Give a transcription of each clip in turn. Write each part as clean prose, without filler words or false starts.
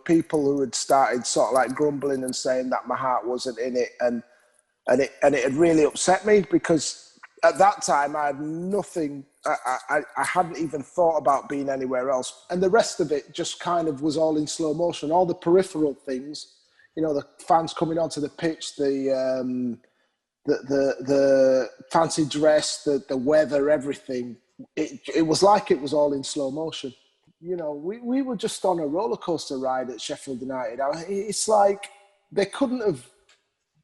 people who had started sort of like grumbling and saying that my heart wasn't in it, and it had really upset me, because at that time I had nothing. I hadn't even thought about being anywhere else, and the rest of it just kind of was all in slow motion. All the peripheral things, you know, the fans coming onto the pitch, the fancy dress, the weather, everything. It was like it was all in slow motion. You know, we were just on a roller coaster ride at Sheffield United. It's like they couldn't have,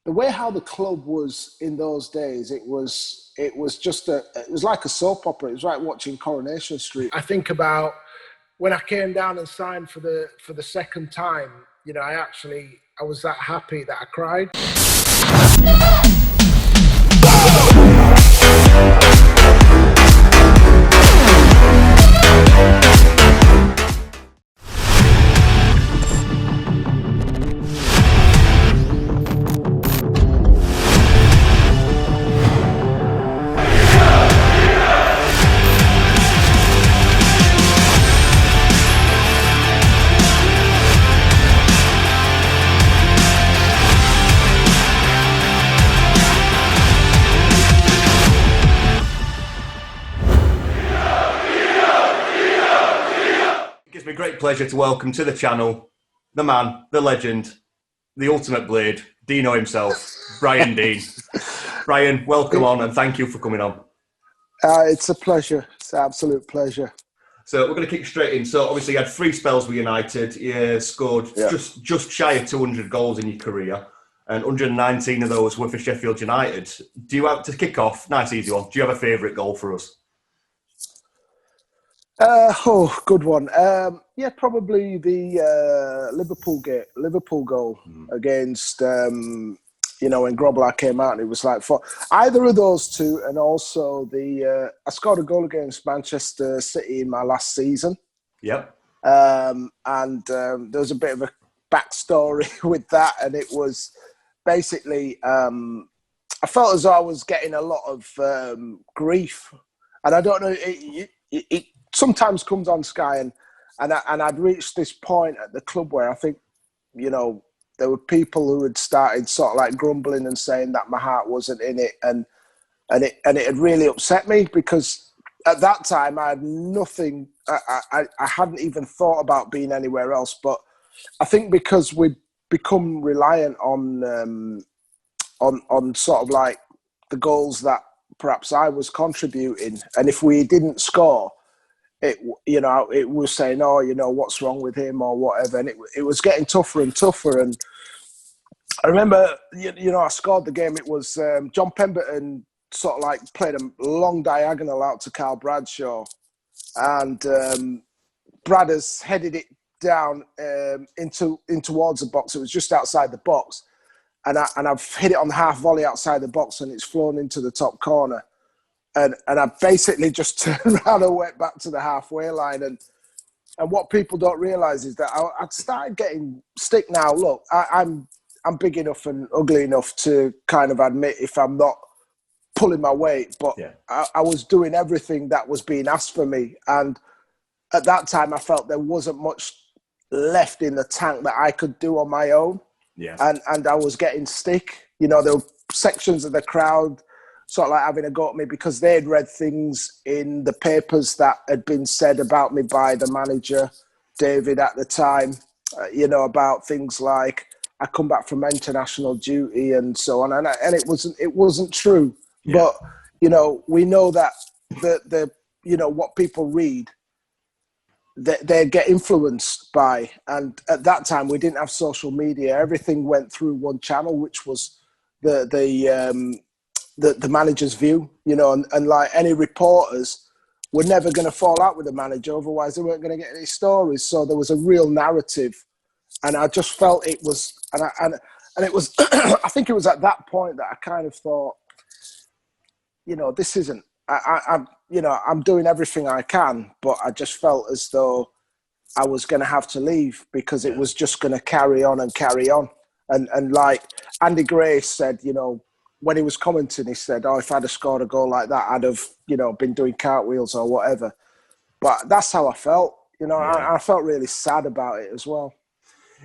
the way how the club was in those days. It was like a soap opera. It was like watching Coronation Street. I think about when I came down and signed for the second time. You know, I was that happy that I cried. Great pleasure to welcome to the channel the man, the legend, the ultimate blade, Deano himself, Brian Deane. Brian, welcome on, and thank you for coming on. It's a pleasure. It's an absolute pleasure. So we're going to kick straight in. So obviously you had 3 spells with United. You scored just shy of 200 goals in your career, and 119 of those were for Sheffield United. Do you have, to kick off, nice easy one, do you have a favourite goal for us? Good one. Yeah, probably the Liverpool goal against, you know, when Grobler came out, and it was like, for either of those two, and also I scored a goal against Manchester City in my last season. Yep. And there was a bit of a backstory with that, and it was basically, I felt as though I was getting a lot of grief, and I don't know, it sometimes comes on Sky, and I'd reached this point at the club where I think, you know, there were people who had started sort of like grumbling and saying that my heart wasn't in it, and it had really upset me, because at that time I had nothing. I hadn't even thought about being anywhere else. But I think because we'd become reliant on sort of like the goals that perhaps I was contributing, and if we didn't score, it was saying, oh, you know, what's wrong with him or whatever. And it was getting tougher and tougher. And I remember, you know, I scored the game. It was John Pemberton sort of like played a long diagonal out to Carl Bradshaw. And Brad has headed it down in towards the box. It was just outside the box. And I've hit it on the half volley outside the box, and it's flown into the top corner. And I basically just turned around and went back to the halfway line. And what people don't realise is that I'd started getting stick now. Look, I'm big enough and ugly enough to kind of admit if I'm not pulling my weight. But yeah. I was doing everything that was being asked for me. And at that time, I felt there wasn't much left in the tank that I could do on my own. Yeah. And I was getting stick. You know, there were sections of the crowd sort of like having a go at me because they had read things in the papers that had been said about me by the manager, David, at the time, you know, about things like I come back from international duty and so on. And it wasn't true. Yeah. But, you know, we know that the you know, what people read, they get influenced by. And at that time, we didn't have social media. Everything went through one channel, which was the manager's view, you know, and like any reporters were never going to fall out with the manager, otherwise they weren't going to get any stories. So there was a real narrative, and I just felt it was, and it was, I think it was at that point that I kind of thought, you know, this isn't, I'm, you know, I'm doing everything I can, but I just felt as though I was going to have to leave because it was just going to carry on and carry on. And like Andy Gray said, you know, when he was commenting, he said, oh, if I'd have scored a goal like that, I'd have, you know, been doing cartwheels or whatever. But that's how I felt, you know, I felt really sad about it as well.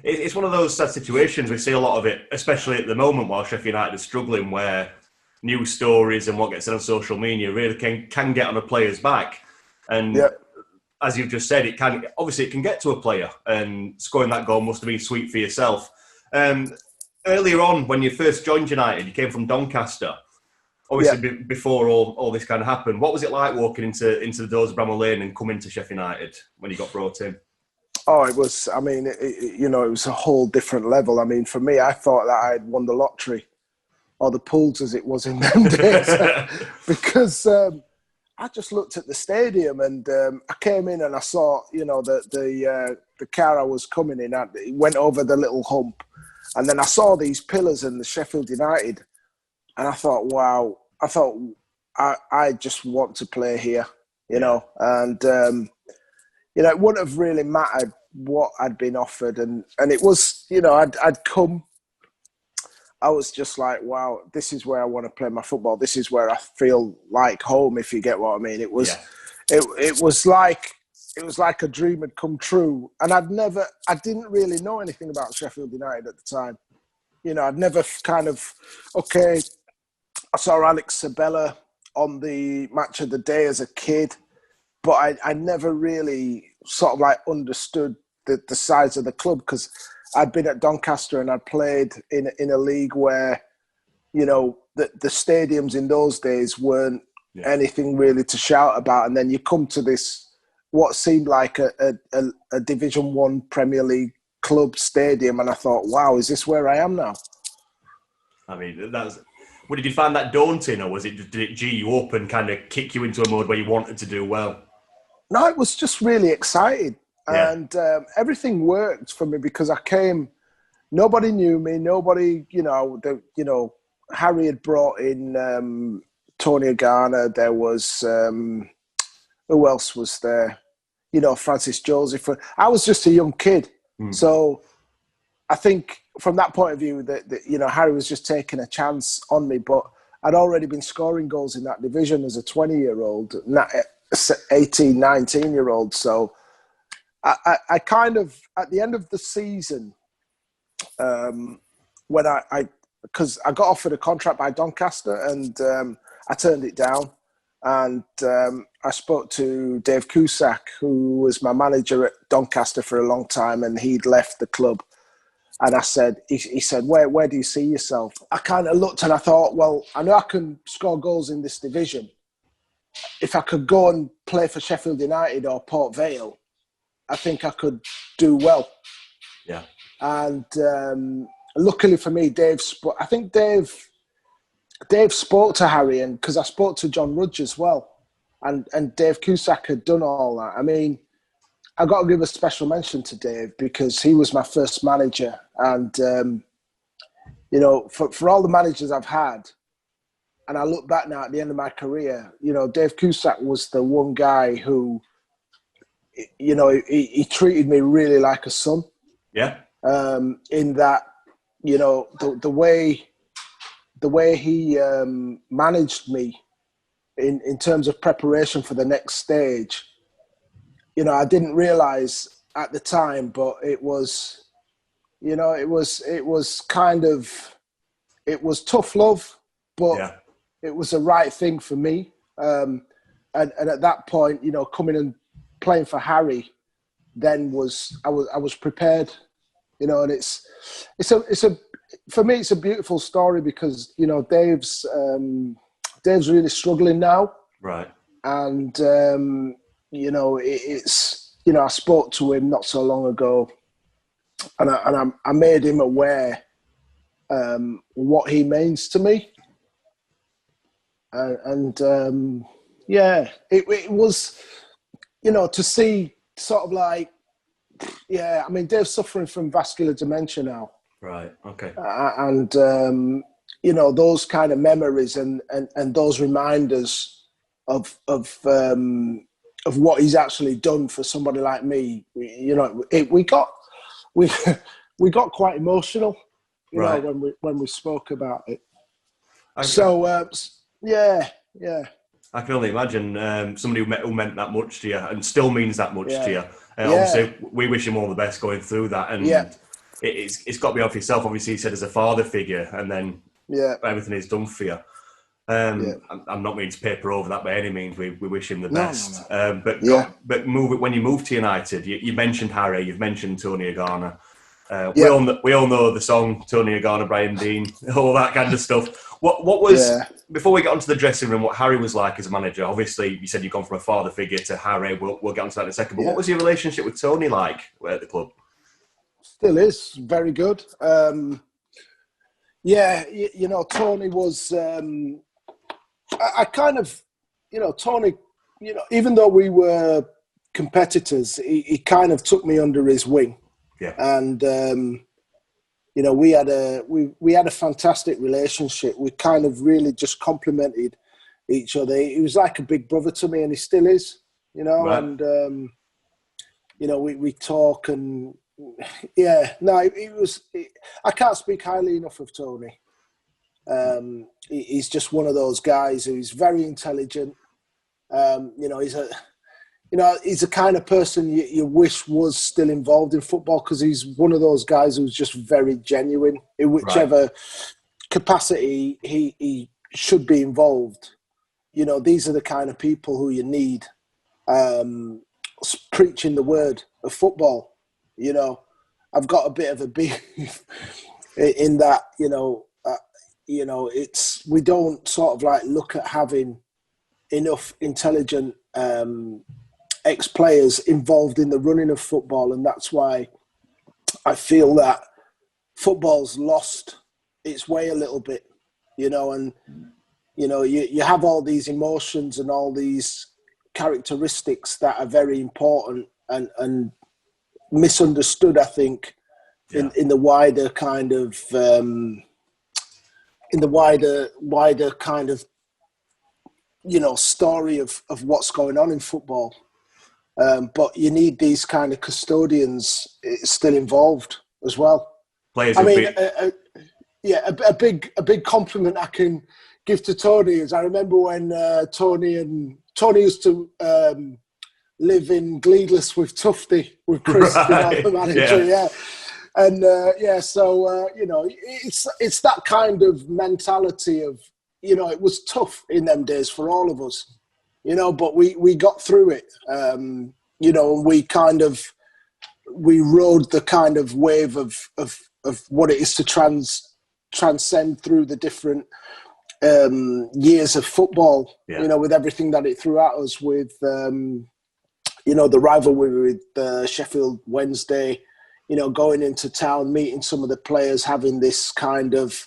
it's one of those sad situations. We see a lot of it, especially at the moment while Sheffield United is struggling, where news stories and what gets said on social media really can get on a player's back. And as you've just said, it can get to a player, and scoring that goal must have been sweet for yourself. Earlier on, when you first joined United, you came from Doncaster. Obviously, before all this kind of happened, what was it like walking into the doors of Bramall Lane and coming to Sheffield United when you got brought in? Oh, it was. I mean, it was a whole different level. I mean, for me, I thought that I had won the lottery, or the pools as it was in them days, because I just looked at the stadium and I came in and I saw, the car I was coming in. It went over the little hump, and then I saw these pillars in the Sheffield United, and I thought, wow. I just want to play here, you know, and it wouldn't have really mattered what I'd been offered, and it was, I'd come. I was just like, wow, this is where I want to play my football. This is where I feel like home, if you get what I mean. It was, it was like a dream had come true, and I didn't really know anything about Sheffield United at the time. I'd never I saw Alex Sabella on the Match of the Day as a kid, but I never really sort of like understood the size of the club, because I'd been at Doncaster and I'd played in a league where, the stadiums in those days weren't anything really to shout about. And then you come to this, what seemed like a Division 1 Premier League club stadium, and I thought, wow, is this where I am now? I mean, did you find that daunting, or did it G you up and kind of kick you into a mode where you wanted to do well? No, it was just really exciting. And everything worked for me because I came, nobody knew me, nobody, Harry had brought in Tony Garner, there was, who else was there? Francis Joseph. I was just a young kid. So I think from that point of view that Harry was just taking a chance on me, but I'd already been scoring goals in that division as a 20-year-old, 18, 19-year-old. So I kind of, at the end of the season, when because I got offered a contract by Doncaster and I turned it down. And I spoke to Dave Cusack, who was my manager at Doncaster for a long time, and he'd left the club. And I said, he said, where do you see yourself? I kind of looked and I thought, well, I know I can score goals in this division. If I could go and play for Sheffield United or Port Vale, I think I could do well. Yeah. And luckily for me, Dave spoke to Harry, and because I spoke to John Rudge as well, and Dave Cusack had done all that. I mean, I got to give a special mention to Dave because he was my first manager, and for all the managers I've had, and I look back now at the end of my career, Dave Cusack was the one guy who, he treated me really like a son. Yeah. In that, the way he managed me in terms of preparation for the next stage, I didn't realize at the time, but it was tough love, but it was the right thing for me. And at that point, coming and playing for Harry, then I was prepared, and it's for me, it's a beautiful story because, Dave's really struggling now. Right. And, I spoke to him not so long ago, and I made him aware what he means to me. It was, to see sort of like, I mean, Dave's suffering from vascular dementia now. Right. Okay. And those kind of memories and those reminders of what he's actually done for somebody like me. We got quite emotional, right. when we spoke about it. I can only imagine somebody who meant that much to you and still means that much to you. Obviously, we wish him all the best going through that. And it's got to be off yourself. Obviously, you said as a father figure, and then everything is done for you. I'm not meaning to paper over that by any means. We wish him the best. No. But when you moved to United, you mentioned Harry, you've mentioned Tony Agana. We all know the song Tony Agana, Brian Deane, all that kind of stuff. What was before we get onto the dressing room? What Harry was like as a manager? Obviously, you said you've gone from a father figure to Harry. We'll get onto that in a second. But what was your relationship with Tony like at the club? Still is very good. Tony was. I kind of, Tony, even though we were competitors, he kind of took me under his wing. Yeah. And, we had a fantastic relationship. We kind of really just complemented each other. He was like a big brother to me, and he still is, Right. And, we talk and, I can't speak highly enough of Tony. He's just one of those guys who's very intelligent. He's a kind of person you wish was still involved in football, because he's one of those guys who's just very genuine in whichever capacity he should be involved. These are the kind of people who you need preaching the word of football. I've got a bit of a beef in that, we don't sort of like look at having enough intelligent ex-players involved in the running of football, and that's why I feel that football's lost its way a little bit, and you have all these emotions and all these characteristics that are very important and misunderstood, I think, in the wider kind of wider kind of story of what's going on in football. But you need these kind of custodians still involved as well. Players, I mean, a big compliment I can give to Tony is I remember when Tony used to live in Gleedless with Tufty, with Chris, the manager, And it's that kind of mentality of, it was tough in them days for all of us, but we got through it, and we rode the kind of wave of what it is to transcend through the different years of football, with everything that it threw at us with, the rivalry with Sheffield Wednesday, going into town, meeting some of the players, having this kind of,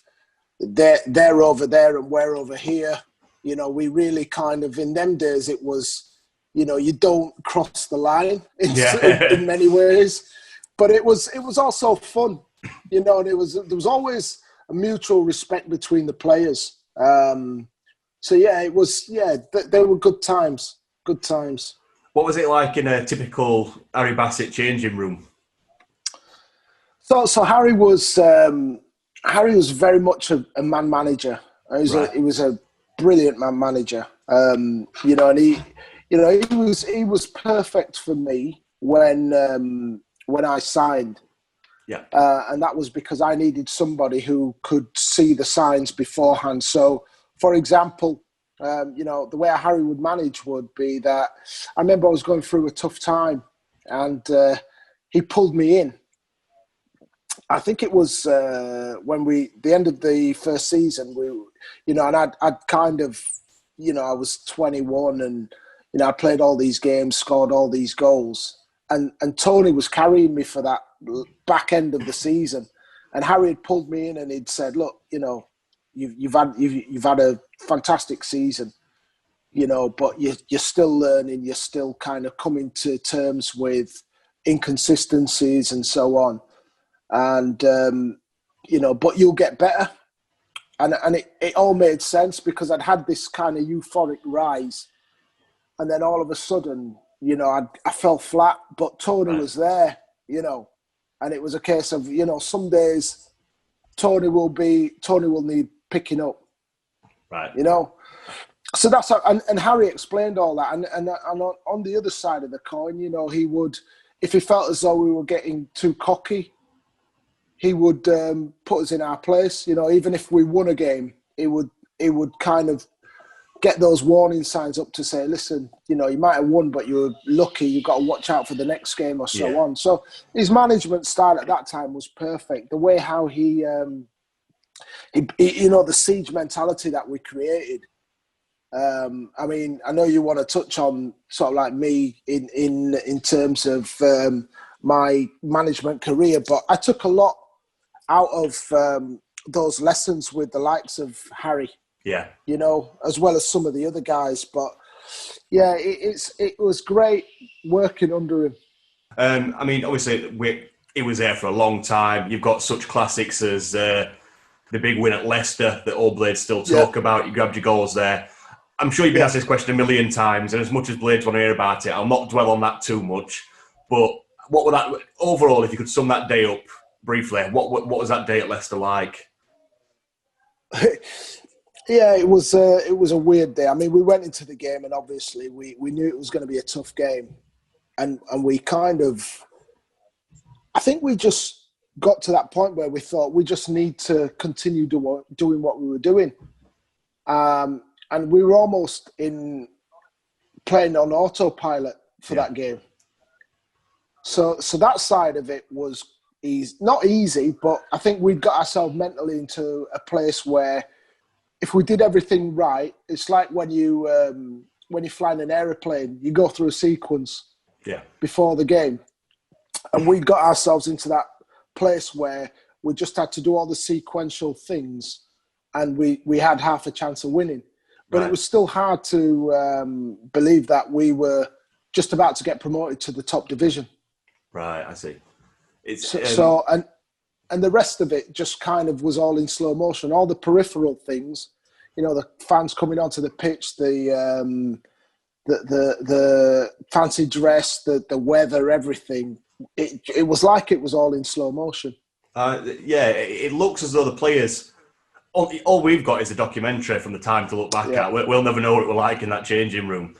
they're over there and we're over here. We really kind of, in them days, it was, you don't cross the line in many ways. But it was also fun, and there was always a mutual respect between the players. They were good times. Good times. What was it like in a typical Harry Bassett changing room? So Harry was very much a man manager. He was a brilliant man manager. And he was perfect for me when I signed. Yeah. And that was because I needed somebody who could see the signs beforehand. So, for example, the way Harry would manage would be that I remember I was going through a tough time, and he pulled me in. I think it was when the end of the first season, and I'd kind of, I was 21 and, I played all these games, scored all these goals. And Tony was carrying me for that back end of the season. And Harry had pulled me in and he'd said, look, you've had a fantastic season, but you're still learning, you're still kind of coming to terms with inconsistencies and so on. And, but you'll get better. And it all made sense because I'd had this kind of euphoric rise. And then all of a sudden, I fell flat, but Tony was there, and it was a case of, some days Tony will need picking up. Right. So that's how, and Harry explained all that. And on the other side of the coin, he would, if he felt as though we were getting too cocky, he would put us in our place. You know, even if we won a game, he would kind of get those warning signs up to say, listen, you know, you might have won, but you were lucky. You've got to watch out for the next game or so on. So his management style at that time was perfect. The way how he you know, the siege mentality that we created. I mean, I know you want to touch on sort of like me in terms of my management career, but I took a lot out of those lessons with the likes of Harry. Yeah. You know, as well as some of the other guys. But yeah, it was great working under him. I mean, obviously, he was there for a long time. You've got such classics as the big win at Leicester that all Blades still talk about. You grabbed your goals there. I'm sure you've been asked this question a million times, and as much as Blades want to hear about it, I'll not dwell on that too much. But what were that overall? If you could sum that day up briefly, what was that day at Leicester like? Yeah, it was a weird day. I mean, we went into the game, and obviously we knew it was going to be a tough game, and we kind of, I think we just got to that point where we thought we just need to continue doing what we were doing, and we were almost in playing on autopilot for that game. So that side of it was not easy, but I think we'd got ourselves mentally into a place where, if we did everything right, it's like when you fly in an aeroplane, you go through a sequence before the game. And we got ourselves into that place where we just had to do all the sequential things, and we had half a chance of winning. But it was still hard to believe that we were just about to get promoted to the top division. Right, I see. It's And the rest of it just kind of was all in slow motion. All the peripheral things, you know, the fans coming onto the pitch, the fancy dress, the weather, everything. It was like it was all in slow motion. It looks as though the players. All we've got is a documentary from the time to look back at. We'll never know what it was like in that changing room.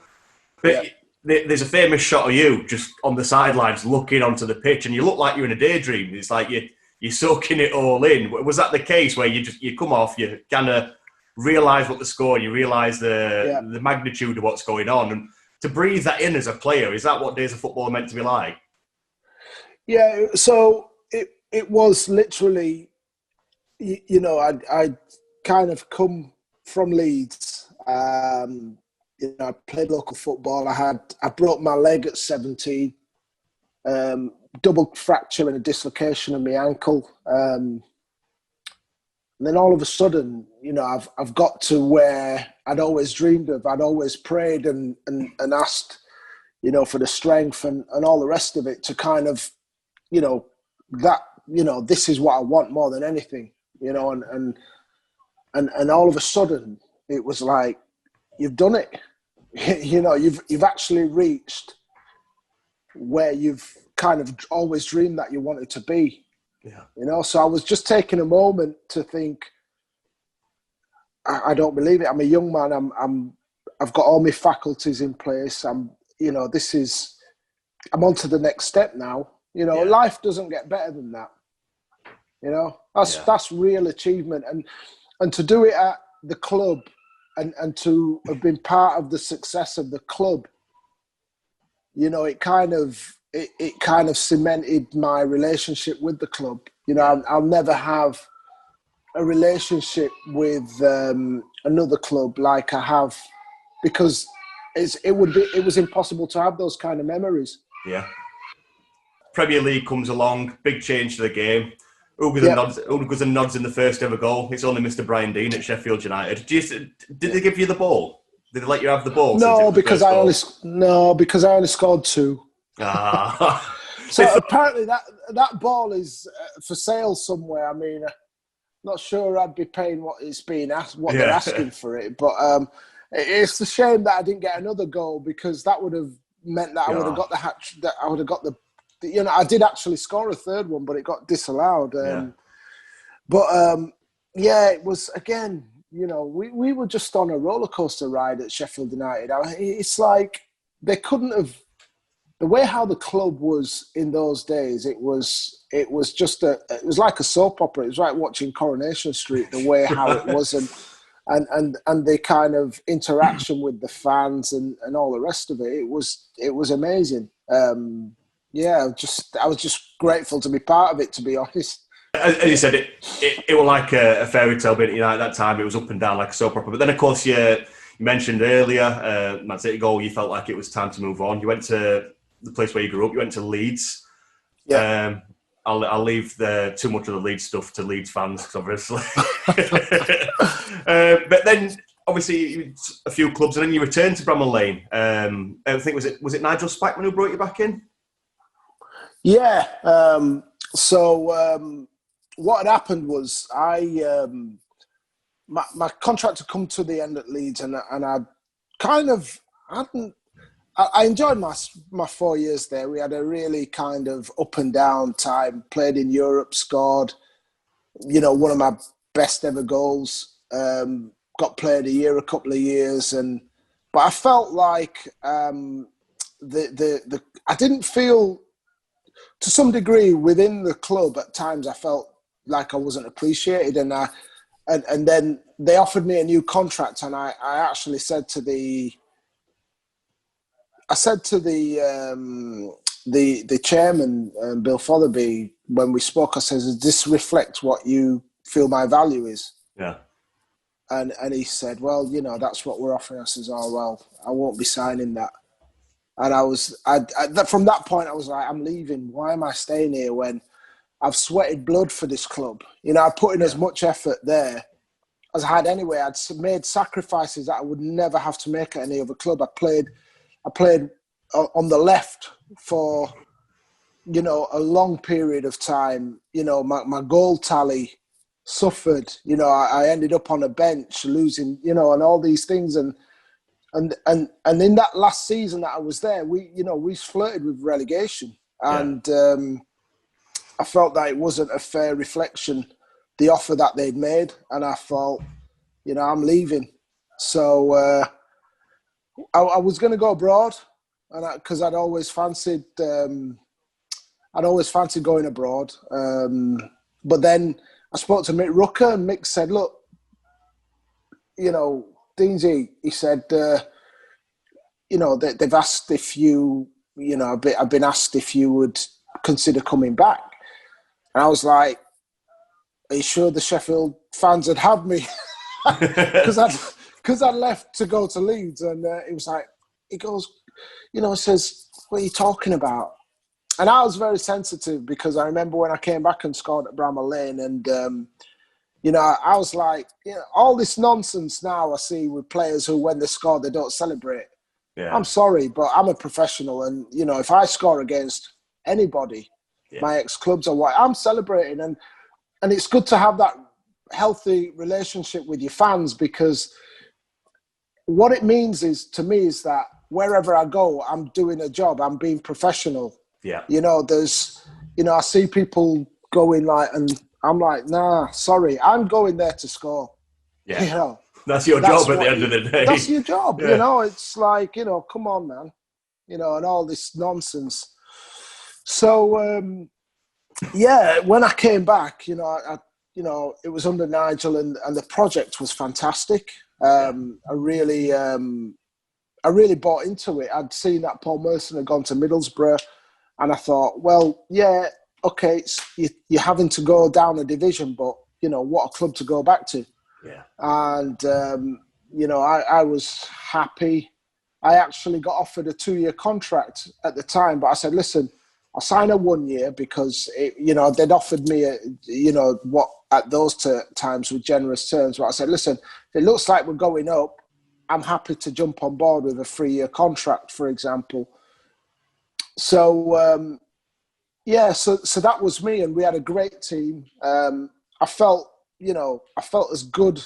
But there's a famous shot of you just on the sidelines looking onto the pitch, and you look like you're in a daydream. It's like you're soaking it all in. Was that the case where you come off, you kind of realise what the score, you realise the magnitude of what's going on, and to breathe that in as a player, is that what days of football are meant to be like? Yeah, so it was literally, you know, I kind of come from Leeds. You know, I played local football. I broke my leg at 17. Double fracture and a dislocation of my ankle. And then all of a sudden, you know, I've got to where I'd always dreamed of. I'd always prayed and asked, you know, for the strength and all the rest of it to kind of, you know, that, you know, this is what I want more than anything, you know, and all of a sudden it was like, you've done it. You know, you've actually reached where you've kind of always dreamed that you wanted to be. Yeah. You know, so I was just taking a moment to think, I don't believe it. I'm a young man. I've got all my faculties in place. You know, I'm on to the next step now. You know, life doesn't get better than that. You know, that's real achievement. And to do it at the club and to have been part of the success of the club, you know, it kind of cemented my relationship with the club. You know, I'll never have a relationship with another club like I have, because it was impossible to have those kind of memories. Yeah. Premier League comes along, big change to the game. Ugas and nods in the first ever goal. It's only Mr. Brian Deane at Sheffield United. Did they give you the ball? Did they let you have the ball? No, because I only scored 2. So apparently that ball is for sale somewhere. I mean, not sure I'd be paying what it's being asked, what they're asking for it. But it's a shame that I didn't get another goal, because that would have meant that I would have got the hat. That I would have got the. You know, I did actually score a third one, but it got disallowed. It was, again, you know, we were just on a roller coaster ride at Sheffield United. It's like they couldn't have the way how the club was in those days, it was just it was like a soap opera. It was like watching Coronation Street, the way how it was, and the kind of interaction with the fans and all the rest of it. It was amazing. Yeah, I was just grateful to be part of it, to be honest. As you said, it was like a fairy tale, but at that time it was up and down like a soap opera. But then, of course, you mentioned earlier, Man City goal, you felt like it was time to move on. You went to the place where you grew up. You went to Leeds. Yeah. I'll leave too much of the Leeds stuff to Leeds fans, obviously. But then, obviously, a few clubs, and then you returned to Bramall Lane. I think was it Nigel Spackman who brought you back in? Yeah. What had happened was my contract had come to the end at Leeds, and I enjoyed my 4 years there. We had a really kind of up and down time. Played in Europe, scored, one of my best ever goals. Got player of the year a couple of years, but I felt like I didn't feel, to some degree within the club at times, I felt like I wasn't appreciated, and then they offered me a new contract, and I actually said to the chairman, Bill Fotherby, when we spoke, I said, "Does this reflect what you feel my value is?" Yeah. And he said, "Well, that's what we're offering." I says, "Oh, well, I won't be signing that." And from that point, I was like, "I'm leaving. Why am I staying here when I've sweated blood for this club? I put in as much effort there as I had anyway. I'd made sacrifices that I would never have to make at any other club. I played on the left for, a long period of time. My goal tally suffered. I ended up on a bench losing, and all these things. And in that last season that I was there, we flirted with relegation. And I felt that it wasn't a fair reflection, the offer that they'd made. And I thought, I'm leaving. So I was going to go abroad, and because I'd always fancied going abroad. But then I spoke to Mick Rucker, and Mick said, "Look, Deansy," he said, they've asked if you, I've been asked if you would consider coming back. And I was like, "Are you sure the Sheffield fans would have me?" Because I left to go to Leeds, and he goes, he says, "What are you talking about?" And I was very sensitive, because I remember when I came back and scored at Bramall Lane, and I was like, all this nonsense now I see with players who, when they score, they don't celebrate. Yeah. I'm sorry, but I'm a professional, and if I score against anybody, my ex-clubs or what, I'm celebrating, and it's good to have that healthy relationship with your fans, because what it means is that wherever I go, I'm doing a job, I'm being professional. Yeah. I see people going and I'm like, nah, sorry, I'm going there to score. Yeah. That's your job at the end of the day. That's your job. Yeah. It's like, come on, man, and all this nonsense. So, when I came back, it was under Nigel, and the project was fantastic. I really bought into it. I'd seen that Paul Merson had gone to Middlesbrough, and I thought, well, yeah, okay, you're having to go down a division, but, what a club to go back to. Yeah. And, I was happy. I actually got offered a 2-year contract at the time, but I said, listen, I'll sign a 1 year, because, they'd offered me, what at those times were generous terms. But I said, listen, if it looks like we're going up, I'm happy to jump on board with a 3-year contract, for example. So, so that was me, and we had a great team. I felt as good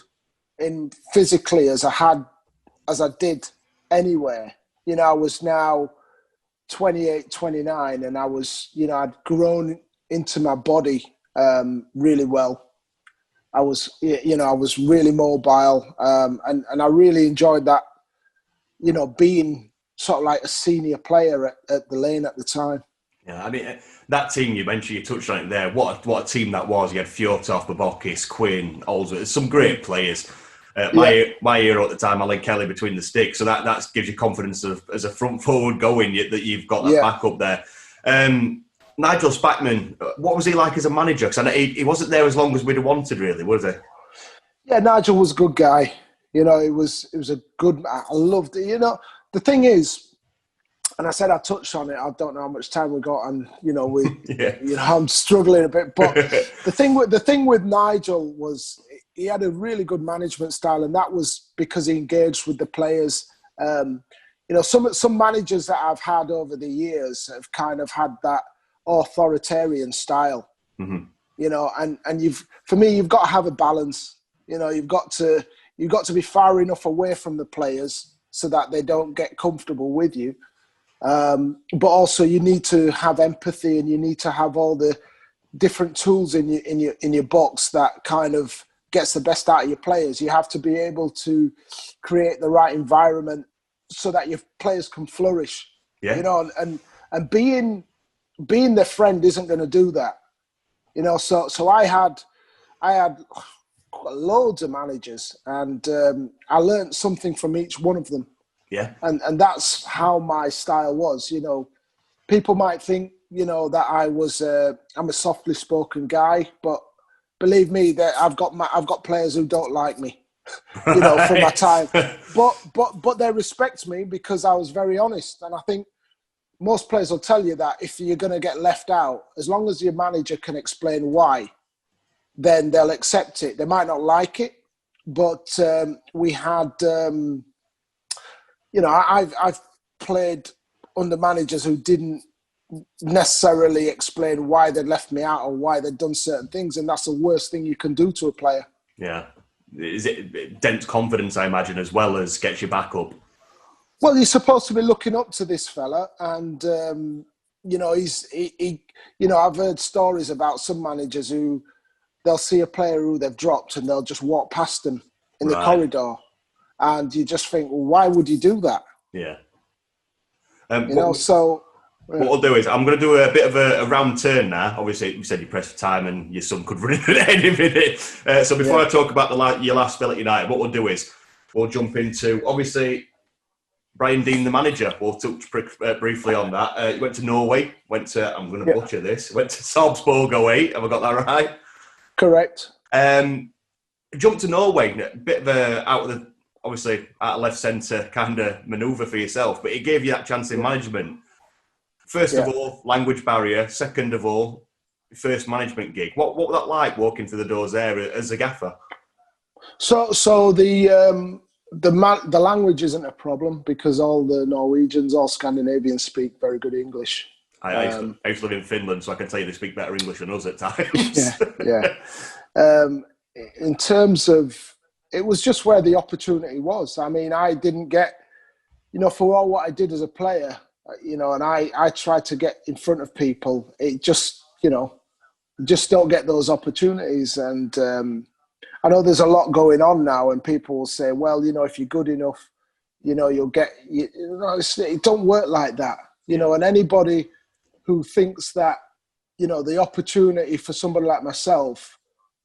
in physically as I did anywhere. I was now 28, 29, and I was, I'd grown into my body really well. I was really mobile, and I really enjoyed that, being sort of like a senior player at the Lane at the time. Yeah, I mean, that team you mentioned, you touched on it there. What a team that was. You had Fjortov, Babokis, Quinn, Olser, some great players. My hero at the time, Alan Kelly, between the sticks. So that gives you confidence as a front forward going that you've got that backup there. Nigel Spackman, what was he like as a manager? Because I know he wasn't there as long as we'd have wanted, really, was he? Yeah, Nigel was a good guy. You know, it was a good. I loved it. You know, the thing is, and I said I touched on it. I don't know how much time we got, and you know, I'm struggling a bit. But the thing with Nigel was he had a really good management style, and that was because he engaged with the players. You know, some managers that I've had over the years have kind of had that authoritarian style. Mm-hmm. You know, and you've got to have a balance. You know, you've got to be far enough away from the players so that they don't get comfortable with you. But also you need to have empathy, and you need to have all the different tools in your box that kind of gets the best out of your players. You have to be able to create the right environment so that your players can flourish. Yeah. You know, and being their friend isn't going to do that. You know, so I had loads of managers, and I learned something from each one of them. Yeah, and that's how my style was. You know, people might think, you know, that I'm a softly spoken guy, but believe me, that I've got players who don't like me, you know, from my time. But they respect me because I was very honest, and I think most players will tell you that if you're going to get left out, as long as your manager can explain why, then they'll accept it. They might not like it, but we had. You know, I've played under managers who didn't necessarily explain why they left me out or why they'd done certain things, and that's the worst thing you can do to a player. Yeah, it dents confidence, I imagine, as well as gets you back up. Well, you're supposed to be looking up to this fella, and you know, he you know, I've heard stories about some managers who they'll see a player who they've dropped and they'll just walk past them in the corridor. And you just think, well, why would you do that? Yeah. You know, so... What I'll do is, I'm going to do a bit of a round turn now. Obviously, you said you pressed for time and your son could run in at any minute. So before I talk about your last spell at United, what we'll do is, we'll jump into, obviously, Brian Deane, the manager. We'll touch briefly on that. He went to Norway, I'm going to butcher this, went to Sarpsborg 08. Have I got that right? Correct. Jumped to Norway, a bit of obviously out of left centre kind of manoeuvre for yourself, but it gave you that chance in management. First of all, language barrier. Second of all, first management gig. What was that like walking through the doors there as a gaffer? So the language isn't a problem because all the Norwegians, all Scandinavians speak very good English. I used to live in Finland, so I can tell you they speak better English than us at times. In terms of, it was just where the opportunity was. I mean, I didn't get, you know, for all what I did as a player, you know, and I tried to get in front of people. It just, you know, just don't get those opportunities. And I know there's a lot going on now, and people will say, well, you know, if you're good enough, you know, you'll get, you know, it don't work like that, you know, and anybody who thinks that, you know, the opportunity for somebody like myself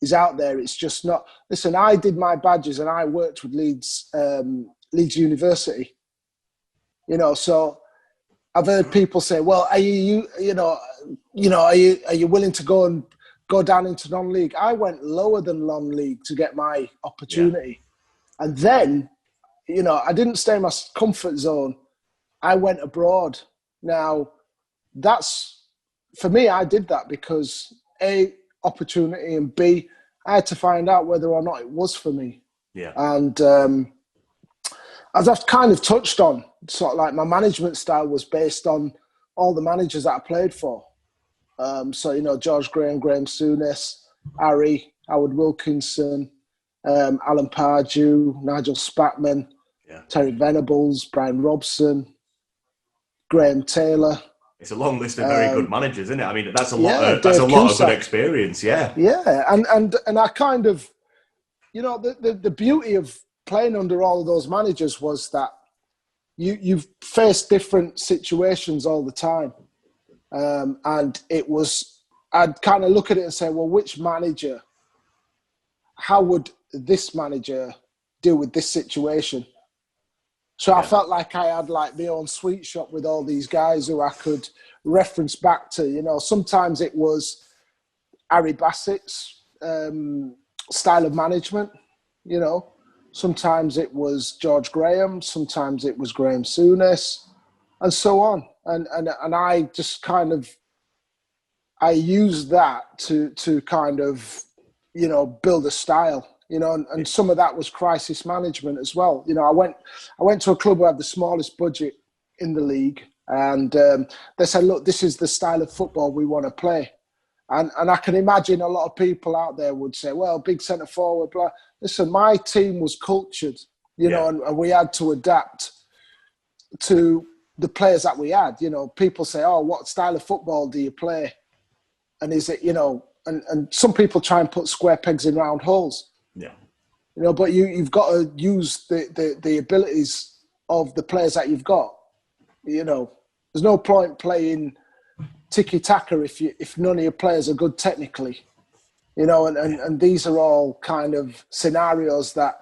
is out there, it's just not. Listen, I did my badges and I worked with Leeds University. You know, so I've heard people say, "Well, are you willing to go down into non-league?" I went lower than non-league to get my opportunity, and then, you know, I didn't stay in my comfort zone. I went abroad. Now, that's for me. I did that because A, opportunity, and B, I had to find out whether or not it was for me. Yeah. And as I've kind of touched on, sort of like my management style was based on all the managers that I played for. So, you know, George Graham, Graham Souness, Harry, Howard Wilkinson, Alan Pardew, Nigel Spackman, Terry Venables, Brian Robson, Graham Taylor. It's a long list of very good managers, isn't it? I mean, that's a lot. That's a lot of good experience. Yeah. Yeah, and I kind of, you know, the beauty of playing under all of those managers was that you've faced different situations all the time. And I'd kind of look at it and say, well, how would this manager deal with this situation? So I felt like I had like my own sweet shop with all these guys who I could reference back to. Sometimes it was Harry Bassett's style of management, Sometimes it was George Graham, sometimes it was Graham Souness, and so on. And I just kind of, I used that to kind of, build a style, and some of that was crisis management as well. I went to a club who had the smallest budget in the league, and they said, look, this is the style of football we want to play. And I can imagine a lot of people out there would say, well, big centre forward, blah. Listen, my team was cultured, and we had to adapt to the players that we had. People say, oh, what style of football do you play? And is it, and some people try and put square pegs in round holes. Yeah. But you've got to use the abilities of the players that you've got. There's no point playing tiki-taka if none of your players are good technically. And these are all kind of scenarios that,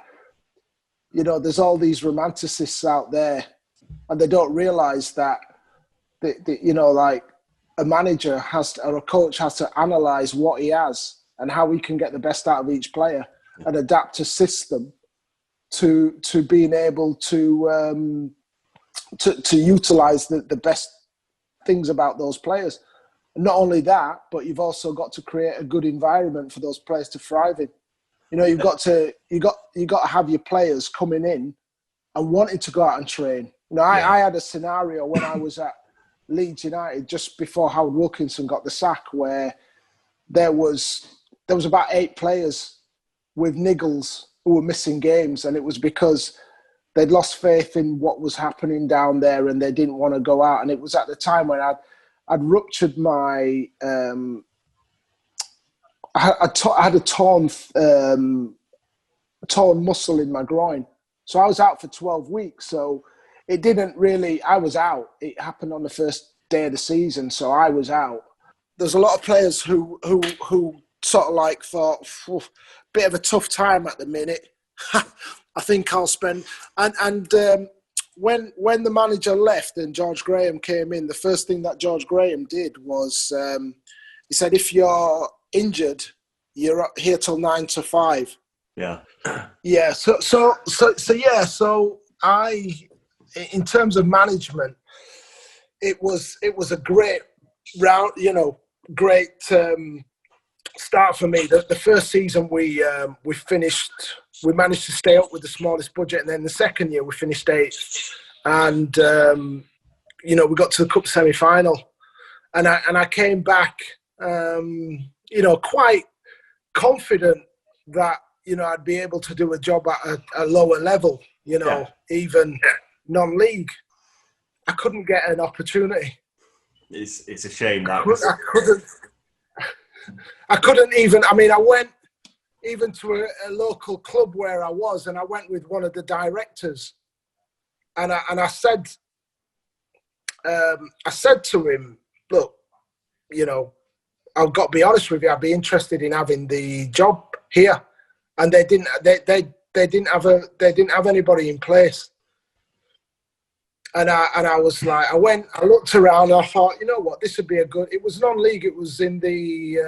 there's all these romanticists out there and they don't realise that, like a manager or a coach has to analyse what he has and how he can get the best out of each player and adapt a system to being able to utilise the best things about those players. Not only that, but you've also got to create a good environment for those players to thrive in. You've got to have your players coming in and wanting to go out and train. I had a scenario when I was at Leeds United just before Howard Wilkinson got the sack, where there was about 8 players with niggles who were missing games, and it was because they'd lost faith in what was happening down there and they didn't want to go out. And it was at the time when I'd ruptured my, I had a torn muscle in my groin. So I was out for 12 weeks. So it didn't really, I was out. It happened on the first day of the season. So I was out. There's a lot of players who sort of like thought, bit of a tough time at the minute. I think I'll spend, when the manager left and George Graham came in, the first thing that George Graham did was he said, if you're injured, you're here till 9 to 5. Yeah. Yeah. So I, in terms of management, it was a great round, great start for me. The first season we managed to stay up with the smallest budget, and then the second year we finished 8th, and we got to the cup semi-final, and I came back quite confident that I'd be able to do a job at a lower level, even non-league. I couldn't get an opportunity. It's a shame that I couldn't even. I mean, I went even to a local club where I was, and I went with one of the directors, and I said to him, look, I've got to be honest with you, I'd be interested in having the job here, and they didn't have anybody in place, and I was like, I looked around, and I thought, you know what, this would be a good. It was non-league. It was in the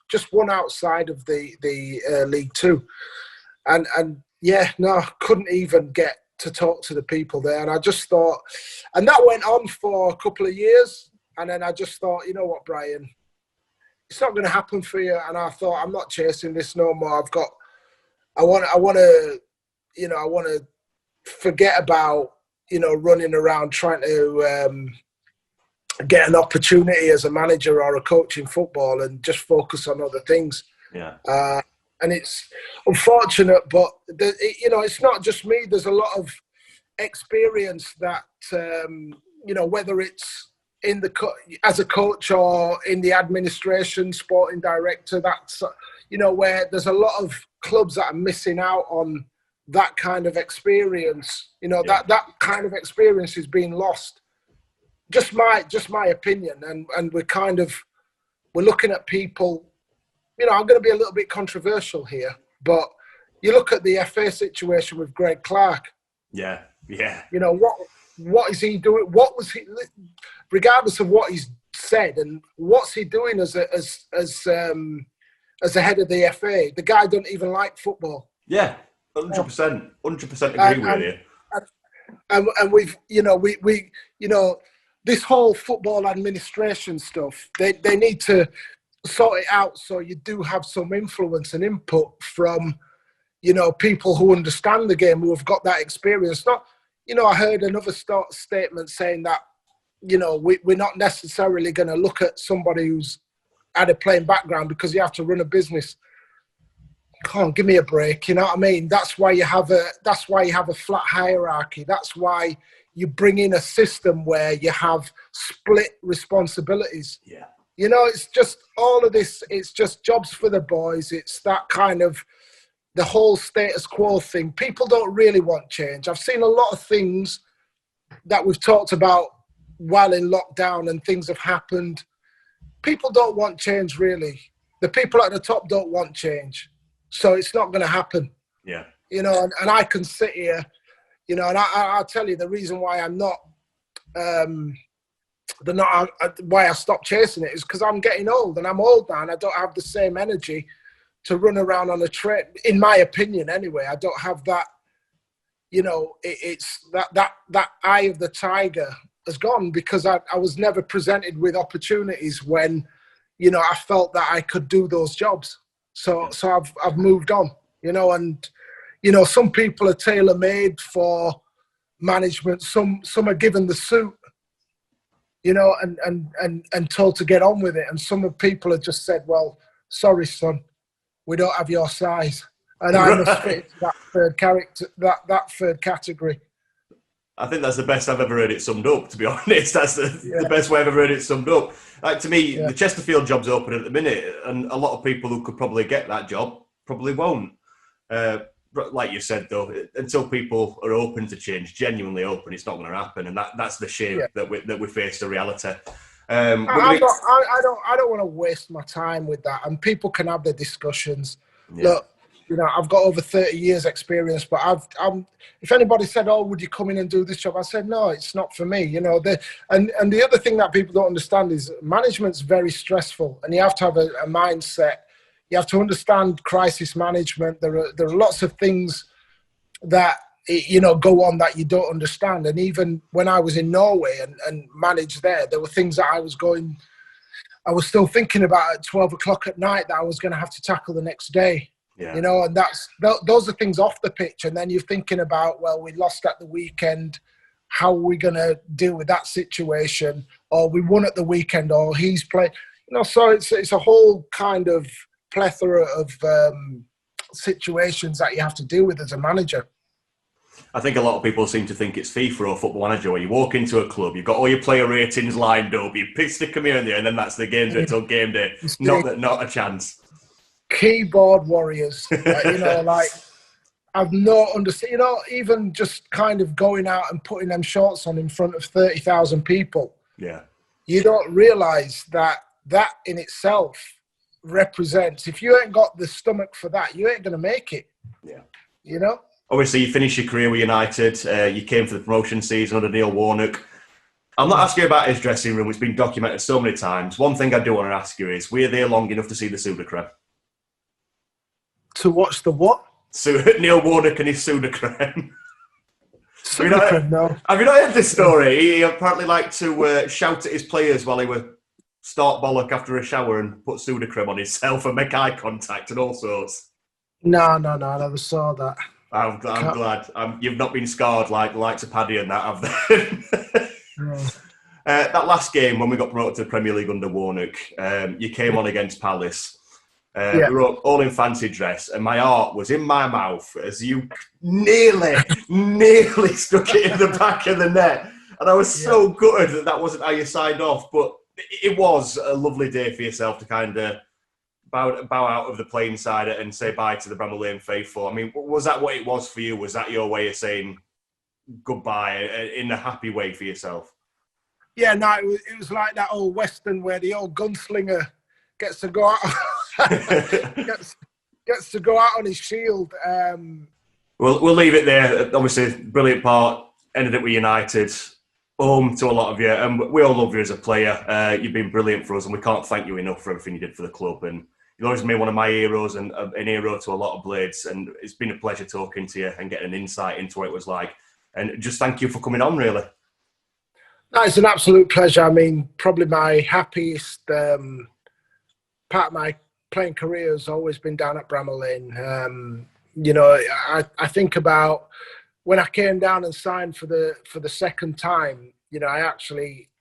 just one outside of the League Two, and I couldn't even get to talk to the people there, and I just thought, and that went on for a couple of years, and then I just thought, you know what, Brian, it's not going to happen for you, and I thought, I'm not chasing this no more. I want to forget about running around trying to get an opportunity as a manager or a coach in football and just focus on other things. Yeah. And it's unfortunate, but it's not just me. There's a lot of experience that, whether it's as a coach or in the administration, sporting director, that's, where there's a lot of clubs that are missing out on that kind of experience. You know, that kind of experience is being lost. Just my opinion, and we're looking at people. You know, I'm going to be a little bit controversial here, but you look at the FA situation with Greg Clark. Yeah. You know, what is he doing? What was he, regardless of what he's said, and what's he doing as the head of the FA? The guy doesn't even like football. Yeah, 100%. 100% agree with you. And we've, you know, we you know, this whole football administration stuff, they need to sort it out so you do have some influence and input from, you know, people who understand the game, who have got that experience. Not, you know, I heard another statement saying that, you know, we're not necessarily going to look at somebody who's had a playing background because you have to run a business. Come on, give me a break. You know what I mean? That's why you have a flat hierarchy. That's why you bring in a system where you have split responsibilities. Yeah. You know, it's just all of this. It's just jobs for the boys. It's that kind of the whole status quo thing. People don't really want change. I've seen a lot of things that we've talked about while in lockdown, and things have happened. People don't want change, really. The people at the top don't want change. So it's not going to happen. Yeah. You know, and I can sit here, you know, and I'll tell you the reason why I'm not, why I stopped chasing it is because I'm getting old, and I'm old now, and I don't have the same energy to run around on a train, in my opinion anyway. I don't have that, you know, it's that eye of the tiger has gone, because I was never presented with opportunities when, you know, I felt that I could do those jobs. So I've moved on, you know, and, you know, some people are tailor-made for management. Some are given the suit, you know, and told to get on with it. And some people have just said, well, sorry, son, we don't have your size. And I must fit into that third character, that third category. I think that's the best I've ever heard it summed up, to be honest. That's the best way I've ever heard it summed up. Like, to me, the Chesterfield job's open at the minute, and a lot of people who could probably get that job probably won't. Like you said, though, until people are open to change, genuinely open, it's not going to happen, and that's the shame that we face the reality. I don't want to waste my time with that, and people can have their discussions. Yeah. Look, you know, I've got over 30 years experience, but if anybody said, oh, would you come in and do this job? I said, no, it's not for me. You know, and the other thing that people don't understand is management's very stressful, and you have to have a mindset. You have to understand crisis management. There are lots of things that, you know, go on that you don't understand. And even when I was in Norway and managed there were things that I was still thinking about at 12 o'clock at night that I was going to have to tackle the next day. Yeah. You know, and those are things off the pitch. And then you're thinking about, well, we lost at the weekend. How are we going to deal with that situation? Or we won at the weekend, or he's played. You know, so it's a whole kind of plethora of situations that you have to deal with as a manager. I think a lot of people seem to think it's FIFA or Football Manager, where you walk into a club, you've got all your player ratings lined up, you stick them here and there, and then that's the game day until game day. Not a chance. Keyboard warriors, you know, like I've no understand. You know, even just kind of going out and putting them shorts on in front of 30,000 people. Yeah, you don't realise that in itself represents. If you ain't got the stomach for that, you ain't going to make it. Yeah, you know. Obviously, you finished your career with United. You came for the promotion season under Neil Warnock. I'm not asking you about his dressing room. It's been documented so many times. One thing I do want to ask you is, were you there long enough to see the Sudocrem? To watch the what? Neil Warnock and his Sudocrem. No. Have you not heard this story? He apparently liked to shout at his players while he would start bollock after a shower and put Sudocrem on himself and make eye contact and all sorts. No, I never saw that. I'm glad. You've not been scarred like the likes of Paddy and that, have they? No. That last game when we got promoted to the Premier League under Warnock, you came on against Palace. We were all in fancy dress, and my heart was in my mouth as you nearly stuck it in the back of the net. And I was so gutted that wasn't how you signed off. But it was a lovely day for yourself to kind of bow out of the playing side and say bye to the Bramall Lane faithful. I mean, was that what it was for you? Was that your way of saying goodbye in a happy way for yourself? Yeah, no, it was like that old Western where the old gunslinger gets to go out, gets to go out on his shield. We'll leave it there. Obviously, brilliant part. Ended up with United. Home to a lot of you, and we all love you as a player. You've been brilliant for us, and we can't thank you enough for everything you did for the club. And you've always been one of my heroes and an hero to a lot of Blades. And it's been a pleasure talking to you and getting an insight into what it was like. And just thank you for coming on, really. No, it's an absolute pleasure. I mean, probably my happiest part of my playing career has always been down at Bramall Lane. You know, I think about when I came down and signed for the second time. You know, I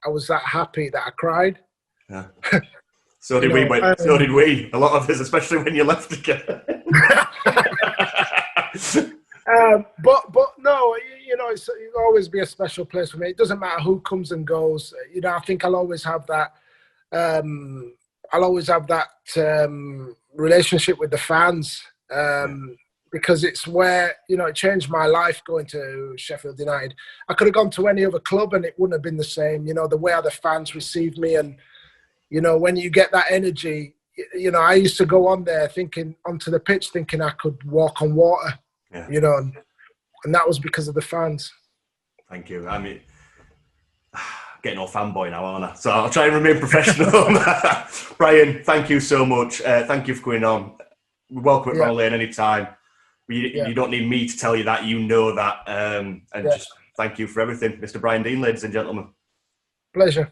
was that happy that I cried. Yeah. So did we. So did we. A lot of us, especially when you left again. But no, you know, it'll always be a special place for me. It doesn't matter who comes and goes. You know, I think I'll always have that. Relationship with the fans. Because it's where, you know, it changed my life going to Sheffield United. I could have gone to any other club and it wouldn't have been the same. You know, the way the fans received me, and, you know, when you get that energy, you know, I used to go on there onto the pitch thinking I could walk on water, you know, and that was because of the fans. Thank you. I mean, getting all fanboy now, aren't I? So I'll try and remain professional. Brian, thank you so much. Thank you for coming on. We're welcome at Bramall Lane anytime. You don't need me to tell you that, you know that. And just thank you for everything, Mr. Brian Deane, ladies and gentlemen. Pleasure.